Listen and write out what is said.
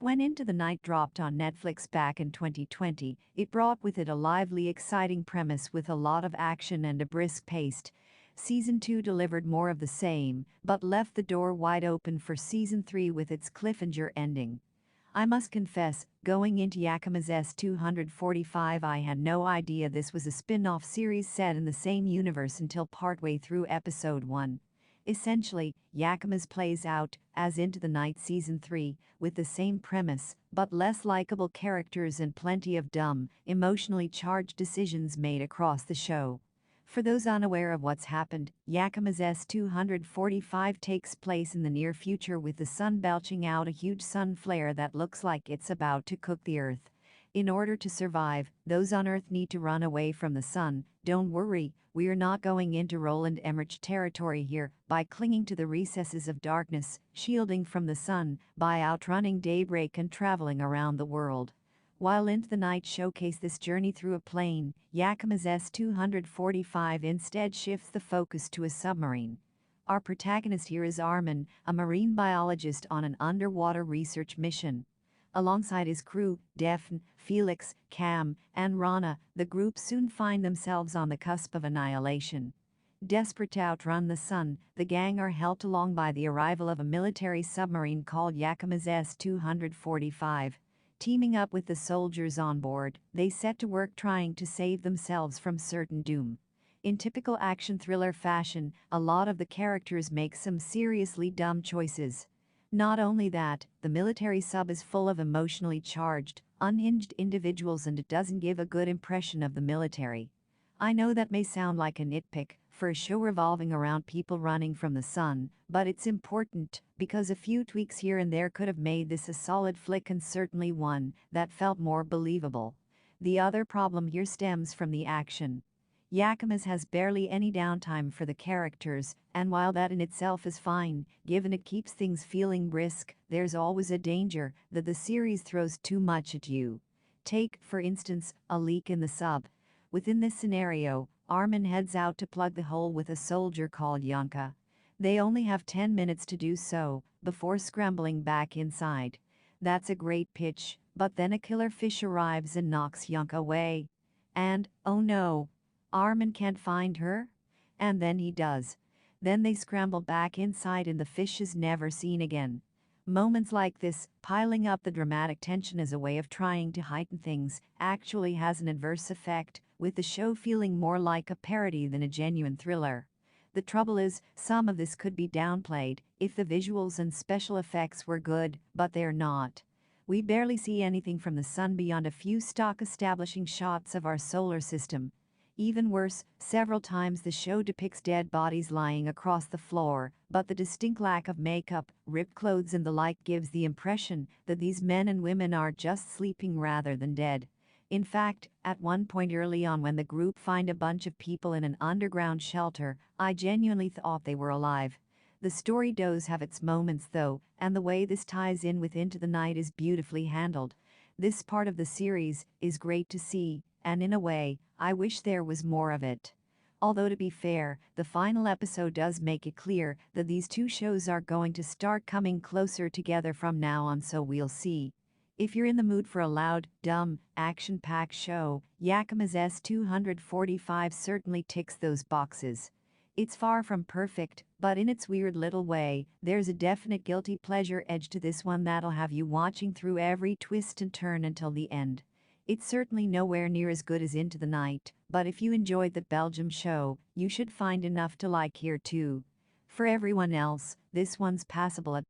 When Into the Night dropped on Netflix back in 2020, it brought with it a lively, exciting premise with a lot of action and a brisk pace. Season 2 delivered more of the same, but left the door wide open for Season 3 with its cliffhanger ending. I must confess, going into Yakamoz S245, I had no idea this was a spin-off series set in the same universe until partway through episode 1. Essentially, Yakamoz plays out, as Into the Night Season 3, with the same premise, but less likable characters and plenty of dumb, emotionally charged decisions made across the show. For those unaware of what's happened, Yakamoz S245 takes place in the near future with the sun belching out a huge sun flare that looks like it's about to cook the Earth. In order to survive, those on Earth need to run away from the sun. Don't worry, we're not going into Roland Emmerich territory here, by clinging to the recesses of darkness, shielding from the sun, by outrunning daybreak and traveling around the world. While Into the Night showcased this journey through a plane, Yakamoz S245 instead shifts the focus to a submarine. Our protagonist here is Armin, a marine biologist on an underwater research mission. Alongside his crew, Daphne, Felix, Cam, and Rana, the group soon find themselves on the cusp of annihilation. Desperate to outrun the sun, the gang are helped along by the arrival of a military submarine called Yakamoz S245. Teaming up with the soldiers on board, they set to work trying to save themselves from certain doom. In typical action thriller fashion, a lot of the characters make some seriously dumb choices. Not only that, the military sub is full of emotionally charged, unhinged individuals and it doesn't give a good impression of the military. I know that may sound like a nitpick for a show revolving around people running from the sun, but it's important because a few tweaks here and there could have made this a solid flick and certainly one that felt more believable. The other problem here stems from the action. Yakamoz has barely any downtime for the characters, and while that in itself is fine, given it keeps things feeling brisk, there's always a danger that the series throws too much at you. Take, for instance, a leak in the sub. Within this scenario, Armin heads out to plug the hole with a soldier called Yanka. They only have 10 minutes to do so, before scrambling back inside. That's a great pitch, but then a killer fish arrives and knocks Yanka away. And, oh no, Armin can't find her? And then he does. Then they scramble back inside and the fish is never seen again. Moments like this, piling up the dramatic tension as a way of trying to heighten things, actually has an adverse effect, with the show feeling more like a parody than a genuine thriller. The trouble is, some of this could be downplayed if the visuals and special effects were good, but they're not. We barely see anything from the sun beyond a few stock establishing shots of our solar system. Even worse, several times the show depicts dead bodies lying across the floor, but the distinct lack of makeup, ripped clothes and the like gives the impression that these men and women are just sleeping rather than dead. In fact, at one point early on when the group find a bunch of people in an underground shelter, I genuinely thought they were alive. The story does have its moments though, and the way this ties in with Into the Night is beautifully handled. This part of the series is great to see, and in a way, I wish there was more of it. Although to be fair, the final episode does make it clear that these two shows are going to start coming closer together from now on, so we'll see. If you're in the mood for a loud, dumb, action-packed show, Yakamoz S245 certainly ticks those boxes. It's far from perfect, but in its weird little way, there's a definite guilty pleasure edge to this one that'll have you watching through every twist and turn until the end. It's certainly nowhere near as good as Into the Night, but if you enjoyed the Belgium show, you should find enough to like here too. For everyone else, this one's passable at